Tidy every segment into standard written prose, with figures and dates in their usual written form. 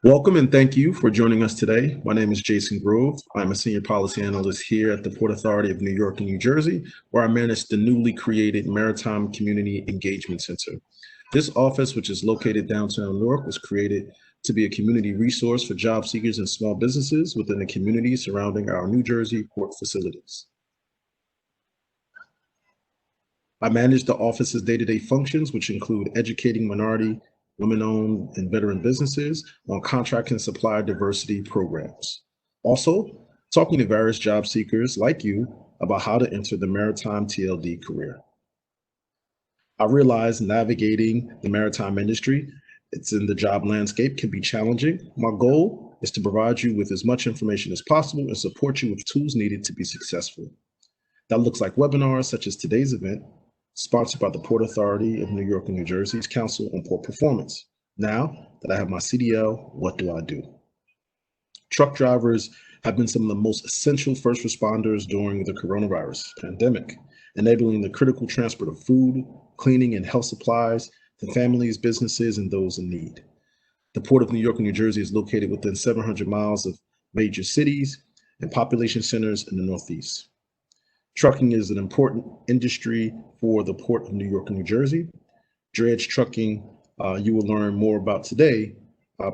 Welcome and thank you for joining us today. My name is Jason Grove. I'm a senior policy analyst here at the Port Authority of New York and New Jersey, where I manage the newly created Maritime Community Engagement Center. This office, which is located downtown Newark, was created to be a community resource for job seekers and small businesses within the community surrounding our New Jersey port facilities. I manage the office's day-to-day functions, which include educating minority, women-owned, and veteran businesses on contract and supplier diversity programs. Also, talking to various job seekers like you about how to enter the maritime TLD career. I realize navigating the maritime industry, it's in the job landscape, can be challenging. My goal is to provide you with as much information as possible and support you with tools needed to be successful. That looks like webinars such as today's event, sponsored by the Port Authority of New York and New Jersey's Council on Port Performance. Now that I have my CDL, what do I do? Truck drivers have been some of the most essential first responders during the coronavirus pandemic, enabling the critical transport of food, cleaning, and health supplies to families, businesses, and those in need. The Port of New York and New Jersey is located within 700 miles of major cities and population centers in the Northeast. Trucking is an important industry for the Port of New York and New Jersey. Dredge trucking, you will learn more about today,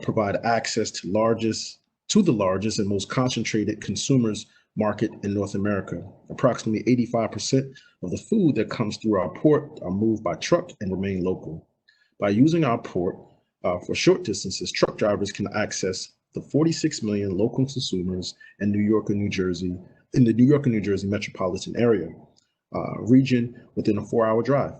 provide access to the largest and most concentrated consumers market in North America. Approximately 85% of the food that comes through our port are moved by truck and remain local. By using our port for short distances, truck drivers can access the 46 million local consumers in New York and New Jersey, in the New York and New Jersey metropolitan area, region within a 4-hour drive.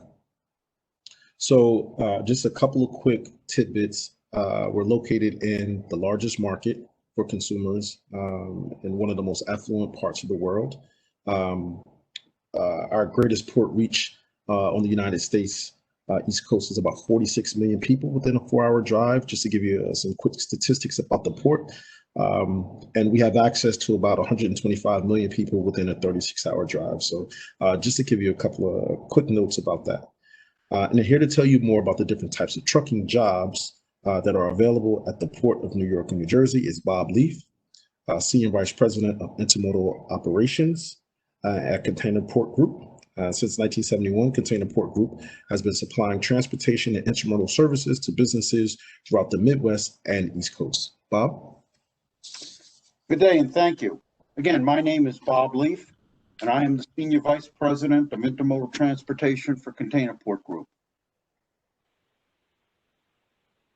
So just a couple of quick tidbits. We're located in the largest market for consumers in one of the most affluent parts of the world. Our greatest port reach on the United States East Coast is about 46 million people within a 4-hour drive, just to give you some quick statistics about the port. And we have access to about 125 million people within a 36-hour drive. So just to give you a couple of quick notes about that. And I'm here to tell you more about the different types of trucking jobs that are available at the Port of New York and New Jersey is Bob Leef, Senior Vice President of Intermodal Operations at Container Port Group. Since 1971, Container Port Group has been supplying transportation and intermodal services to businesses throughout the Midwest and East Coast. Bob? Good day and thank you. Again, my name is Bob Leef, and I am the Senior Vice President of Intermodal Transportation for Container Port Group.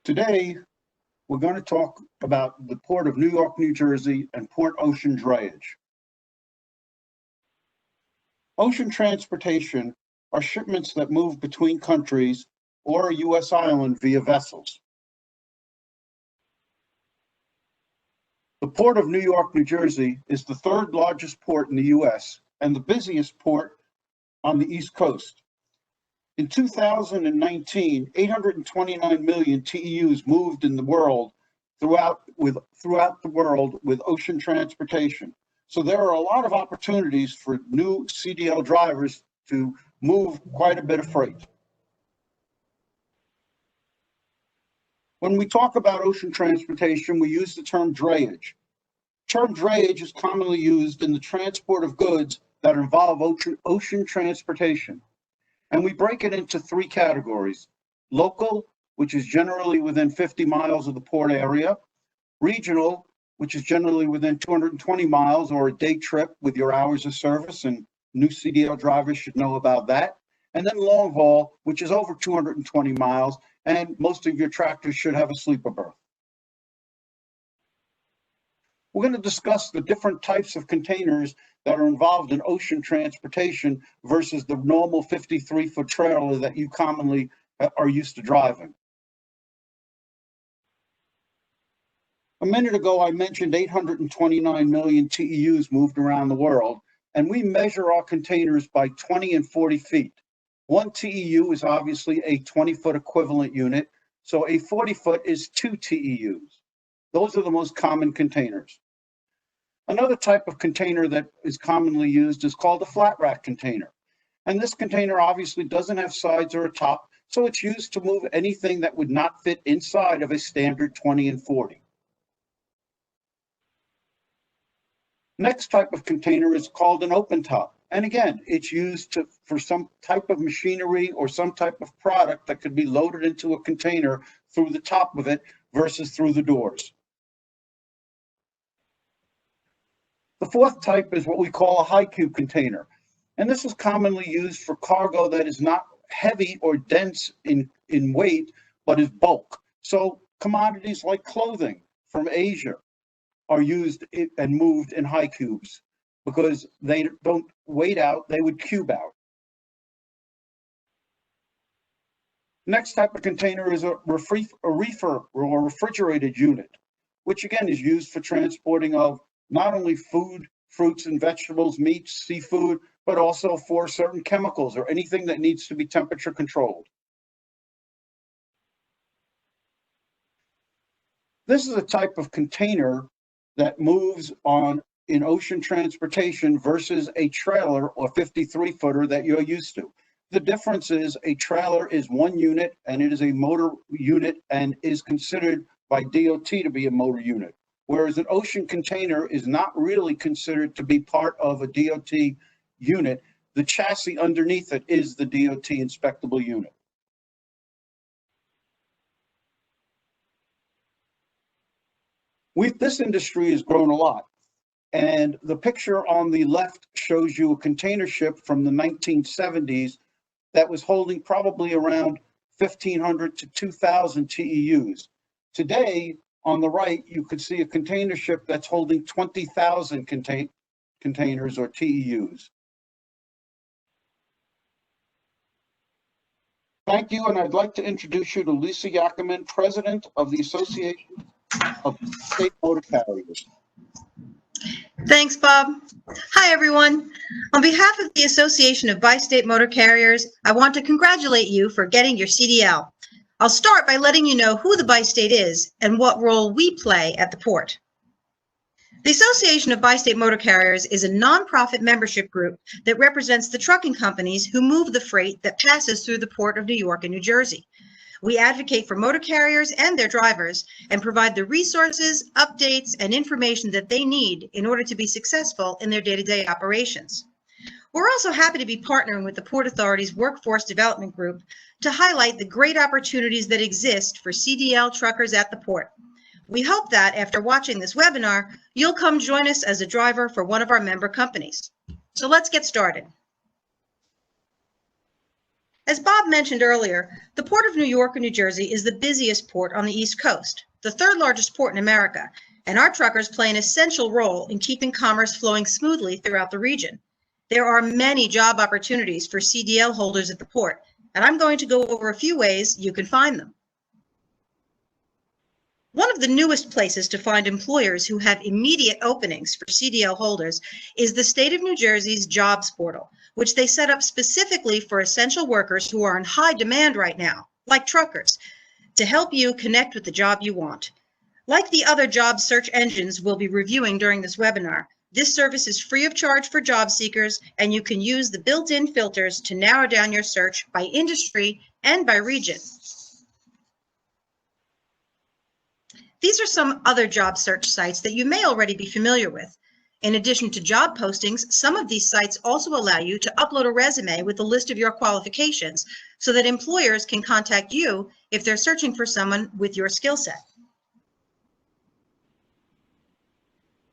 Today, we're going to talk about the Port of New York, New Jersey, and port ocean drayage. Ocean transportation are shipments that move between countries or a U.S. island via vessels. The Port of New York, New Jersey is the third largest port in the U.S. and the busiest port on the East Coast. In 2019, 829 million TEUs moved in the world throughout the world with ocean transportation. So there are a lot of opportunities for new CDL drivers to move quite a bit of freight. When we talk about ocean transportation, we use the term drayage. The term drayage is commonly used in the transport of goods that involve ocean transportation. And we break it into 3 categories: local, which is generally within 50 miles of the port area; regional, which is generally within 220 miles or a day trip with your hours of service, and new CDL drivers should know about that; and then long haul, which is over 220 miles, and most of your tractors should have a sleeper berth. We're going to discuss the different types of containers that are involved in ocean transportation versus the normal 53-foot trailer that you commonly are used to driving. A minute ago, I mentioned 829 million TEUs moved around the world, and we measure our containers by 20 and 40 feet. One TEU is obviously a 20-foot equivalent unit, so a 40-foot is 2 TEUs. Those are the most common containers. Another type of container that is commonly used is called a flat rack container. And this container obviously doesn't have sides or a top, so it's used to move anything that would not fit inside of a standard 20 and 40. Next type of container is called an open top. And again, it's used for some type of machinery or some type of product that could be loaded into a container through the top of it versus through the doors. The fourth type is what we call a high cube container. And this is commonly used for cargo that is not heavy or dense in weight, but is bulk. So commodities like clothing from Asia are used and moved in high cubes because they don't weight out, they would cube out. Next type of container is a reefer or refrigerated unit, which again is used for transporting of not only food, fruits and vegetables, meats, seafood, but also for certain chemicals or anything that needs to be temperature controlled. This is a type of container that moves in ocean transportation versus a trailer or 53-footer that you're used to. The difference is a trailer is one unit and it is a motor unit and is considered by DOT to be a motor unit, whereas an ocean container is not really considered to be part of a DOT unit. The chassis underneath it is the DOT inspectable unit. This industry has grown a lot. And the picture on the left shows you a container ship from the 1970s that was holding probably around 1,500 to 2,000 TEUs. Today, on the right, you could see a container ship that's holding 20,000 containers or TEUs. Thank you, and I'd like to introduce you to Lisa Yakomin, President of the Association of State Motor Carriers. Thanks, Bob. Hi, everyone. On behalf of the Association of Bi-State Motor Carriers, I want to congratulate you for getting your CDL. I'll start by letting you know who the Bi-State is and what role we play at the port. The Association of Bi-State Motor Carriers is a nonprofit membership group that represents the trucking companies who move the freight that passes through the Port of New York and New Jersey. We advocate for motor carriers and their drivers and provide the resources, updates, and information that they need in order to be successful in their day-to-day operations. We're also happy to be partnering with the Port Authority's Workforce Development Group to highlight the great opportunities that exist for CDL truckers at the port. We hope that after watching this webinar, you'll come join us as a driver for one of our member companies. So let's get started. As Bob mentioned earlier, the Port of New York and New Jersey is the busiest port on the East Coast, the third largest port in America, and our truckers play an essential role in keeping commerce flowing smoothly throughout the region. There are many job opportunities for CDL holders at the port, and I'm going to go over a few ways you can find them. One of the newest places to find employers who have immediate openings for CDL holders is the State of New Jersey's Jobs Portal, which they set up specifically for essential workers who are in high demand right now, like truckers, to help you connect with the job you want. Like the other job search engines we'll be reviewing during this webinar, this service is free of charge for job seekers, and you can use the built-in filters to narrow down your search by industry and by region. These are some other job search sites that you may already be familiar with. In addition to job postings, some of these sites also allow you to upload a resume with a list of your qualifications so that employers can contact you if they're searching for someone with your skill set.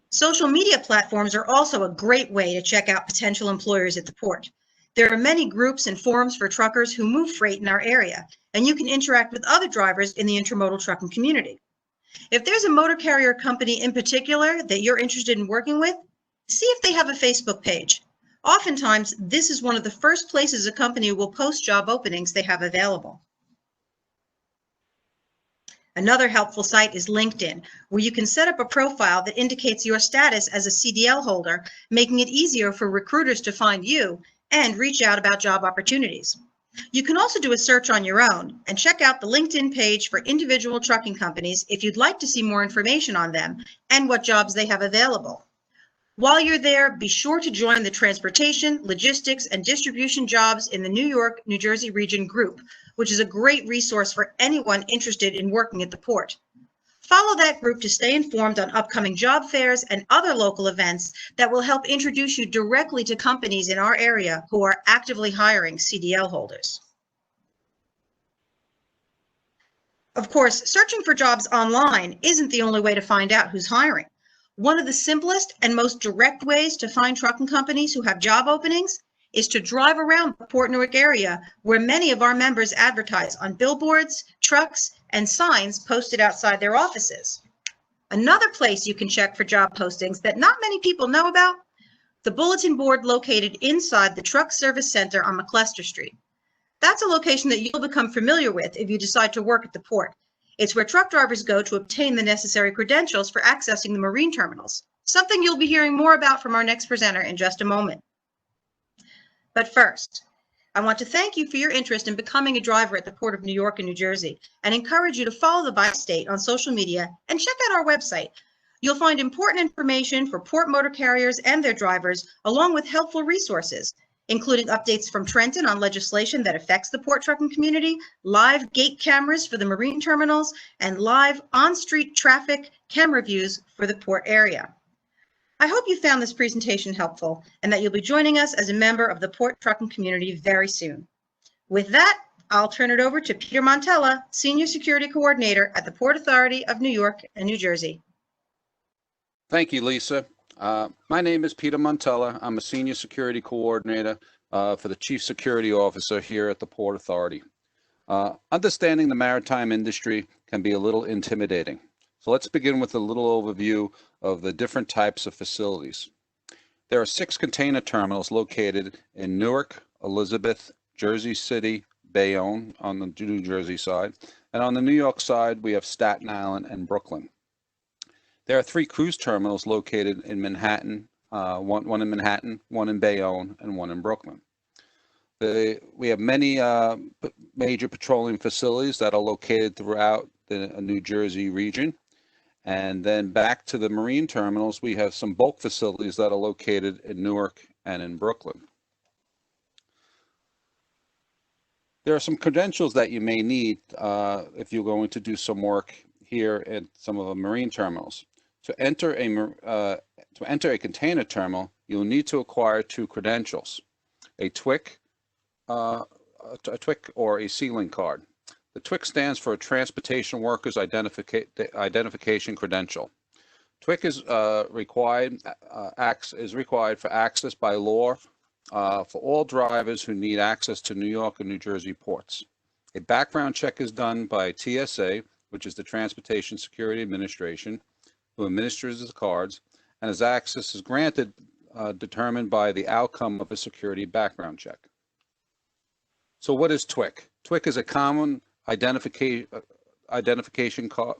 Social media platforms are also a great way to check out potential employers at the port. There are many groups and forums for truckers who move freight in our area, and you can interact with other drivers in the intermodal trucking community. If there's a motor carrier company in particular that you're interested in working with, see if they have a Facebook page. Oftentimes, this is one of the first places a company will post job openings they have available. Another helpful site is LinkedIn, where you can set up a profile that indicates your status as a CDL holder, making it easier for recruiters to find you and reach out about job opportunities. You can also do a search on your own and check out the LinkedIn page for individual trucking companies if you'd like to see more information on them and what jobs they have available. While you're there, be sure to join the Transportation, Logistics, and Distribution jobs in the New York, New Jersey region group, which is a great resource for anyone interested in working at the port. Follow that group to stay informed on upcoming job fairs and other local events that will help introduce you directly to companies in our area who are actively hiring CDL holders. Of course, searching for jobs online isn't the only way to find out who's hiring. One of the simplest and most direct ways to find trucking companies who have job openings is to drive around the Port Newark area, where many of our members advertise on billboards, trucks, and signs posted outside their offices. Another place you can check for job postings that not many people know about, the bulletin board located inside the Truck Service Center on McClester Street. That's a location that you'll become familiar with if you decide to work at the port. It's where truck drivers go to obtain the necessary credentials for accessing the marine terminals, something you'll be hearing more about from our next presenter in just a moment. But first, I want to thank you for your interest in becoming a driver at the Port of New York and New Jersey, and encourage you to follow the Bi-State on social media and check out our website. You'll find important information for port motor carriers and their drivers, along with helpful resources, including updates from Trenton on legislation that affects the port trucking community, live gate cameras for the marine terminals, and live on-street traffic camera views for the port area. I hope you found this presentation helpful and that you'll be joining us as a member of the port trucking community very soon. With that, I'll turn it over to Peter Montella, Senior Security Coordinator at the Port Authority of New York and New Jersey. Thank you, Lisa. My name is Peter Montella. I'm a Senior Security Coordinator for the Chief Security Officer here at the Port Authority. Understanding the maritime industry can be a little intimidating. So let's begin with a little overview of the different types of facilities. There are 6 container terminals located in Newark, Elizabeth, Jersey City, Bayonne on the New Jersey side, and on the New York side we have Staten Island and Brooklyn. There are 3 cruise terminals located in Manhattan, one in Manhattan, one in Bayonne, and one in Brooklyn. We have many major petroleum facilities that are located throughout the New Jersey region. And then back to the marine terminals, we have some bulk facilities that are located in Newark and in Brooklyn. There are some credentials that you may need if you're going to do some work here at some of the marine terminals. To enter a container terminal, you'll need to acquire 2 credentials: a TWIC or a Sealink card. The TWIC stands for Transportation Workers Identification Credential. TWIC is required for access by law for all drivers who need access to New York and New Jersey ports. A background check is done by TSA, which is the Transportation Security Administration, who administers the cards, and his access is granted determined by the outcome of a security background check. So what is TWIC? TWIC is a common identification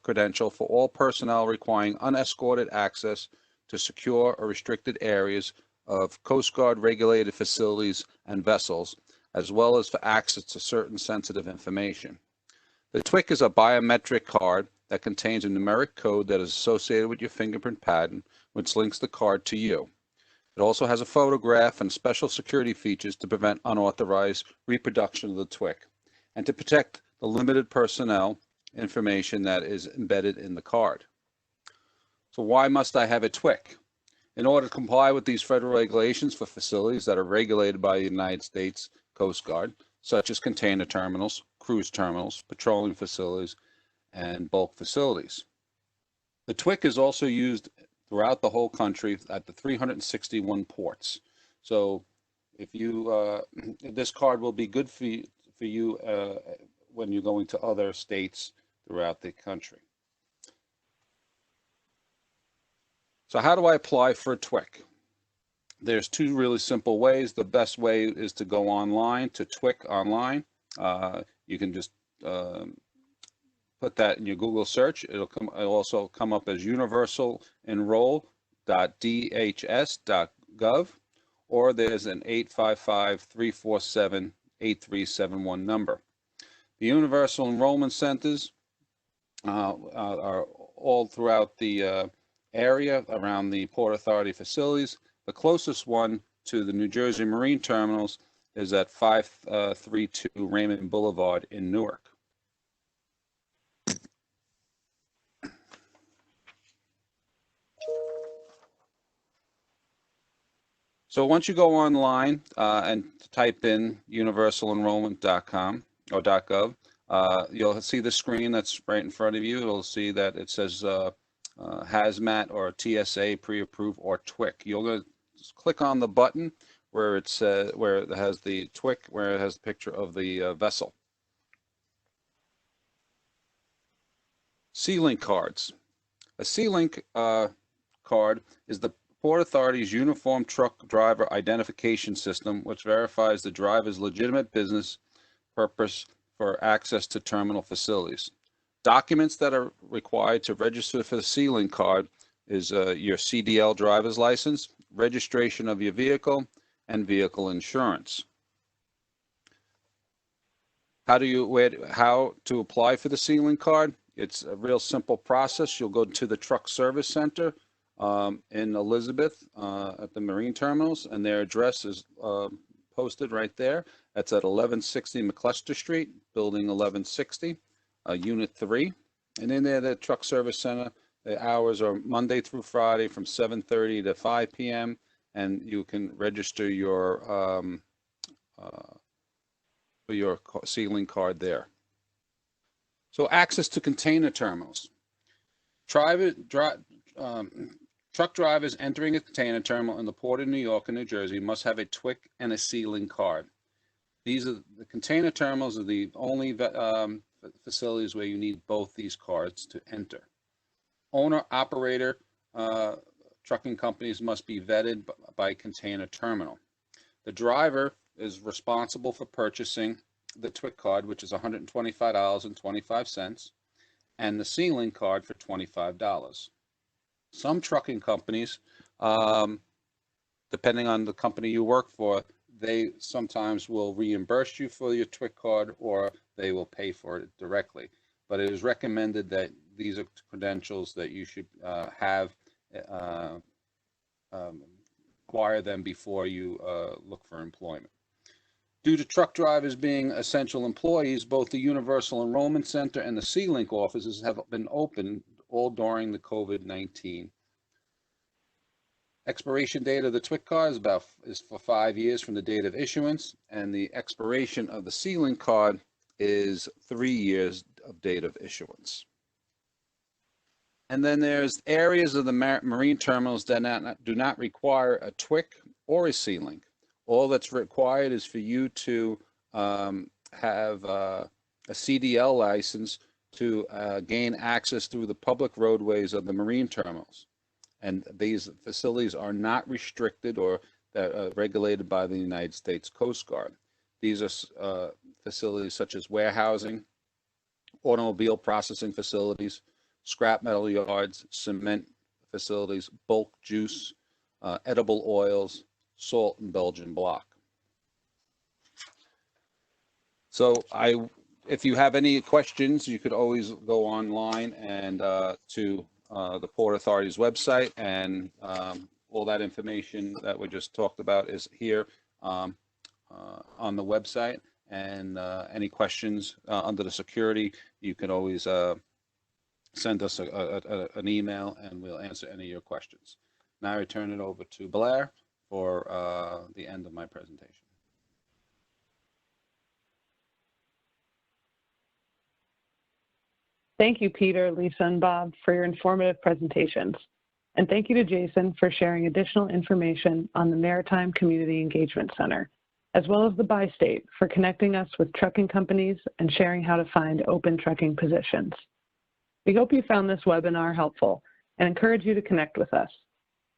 credential for all personnel requiring unescorted access to secure or restricted areas of Coast Guard regulated facilities and vessels, as well as for access to certain sensitive information. The TWIC is a biometric card that contains a numeric code that is associated with your fingerprint pattern, which links the card to you. It also has a photograph and special security features to prevent unauthorized reproduction of the TWIC and to protect the limited personnel information that is embedded in the card. So why must I have a TWIC? In order to comply with these federal regulations for facilities that are regulated by the United States Coast Guard, such as container terminals, cruise terminals, petroleum facilities, and bulk facilities. The TWIC is also used throughout the whole country at the 361 ports. So if you, this card will be good for you when you're going to other states throughout the country. So how do I apply for a TWIC? There's 2 really simple ways. The best way is to go online to TWIC online. You can just put that in your Google search. It'll also come up as universalenroll.dhs.gov, or there's an 855-347-8371 number. The Universal Enrollment Centers are all throughout the area around the Port Authority facilities. The closest one to the New Jersey Marine Terminals is at 532 Raymond Boulevard in Newark. So once you go online and type in universalenrollment.com or .gov, you'll see the screen that's right in front of you. You'll see that it says hazmat or TSA pre-approved or TWIC. You'll go just click on the button where it says, where it has the TWIC, where it has the picture of the vessel. Sealink cards. A Sealink card is the Port Authority's uniform truck driver identification system, which verifies the driver's legitimate business purpose for access to terminal facilities. Documents that are required to register for the Sealink card is your CDL driver's license, registration of your vehicle, and vehicle insurance. How to apply for the Sealink card? It's a real simple process. You'll go to the Truck Service Center in Elizabeth at the marine terminals, and their address is posted right there. That's at 1160 McClester Street, building 1160, Unit 3. And in there, the Truck Service Center, the hours are Monday through Friday from 7:30 to 5 p.m., and you can register your for your Sealink card there. So access to container terminals. Truck drivers entering a container terminal in the Port of New York and New Jersey must have a TWIC and a Sealink card. These are the container terminals are the only facilities where you need both these cards to enter. Owner-operator trucking companies must be vetted by container terminal. The driver is responsible for purchasing the TWIC card, which is $125.25, and the Sealink card for $25. Some trucking companies, depending on the company you work for, they sometimes will reimburse you for your TWIC card or they will pay for it directly. But it is recommended that these are credentials that you should acquire them before you look for employment. Due to truck drivers being essential employees, both the Universal Enrollment Center and the Sealink offices have been open all during the COVID-19. Expiration date of the TWIC card is for 5 years from the date of issuance, and the expiration of the Sealink card is 3 years of date of issuance. And then there's areas of the marine terminals that do not require a TWIC or a Sealink. All that's required is for you to have a CDL license to gain access through the public roadways of the marine terminals. And these facilities are not restricted or regulated by the United States Coast Guard. These are facilities such as warehousing, automobile processing facilities, scrap metal yards, cement facilities, bulk juice, edible oils, salt, and Belgian block. So if you have any questions, you could always go online and to the Port Authority's website, and all that information that we just talked about is here on the website. And any questions under the security, you can always send us an email and we'll answer any of your questions. Now I turn it over to Blair for the end of my presentation. Thank you, Peter, Lisa, and Bob, for your informative presentations. And thank you to Jason for sharing additional information on the Maritime Community Engagement Center, as well as the Bi-State for connecting us with trucking companies and sharing how to find open trucking positions. We hope you found this webinar helpful and encourage you to connect with us.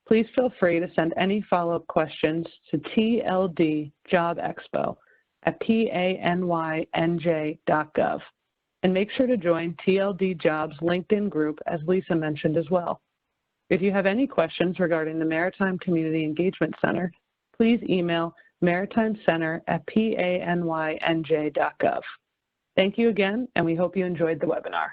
Please feel free to send any follow-up questions to tldjobexpo@panyj.gov. And make sure to join TLD Jobs LinkedIn group, as Lisa mentioned as well. If you have any questions regarding the Maritime Community Engagement Center, please email maritimecenter@panyj.gov. Thank you again, and we hope you enjoyed the webinar.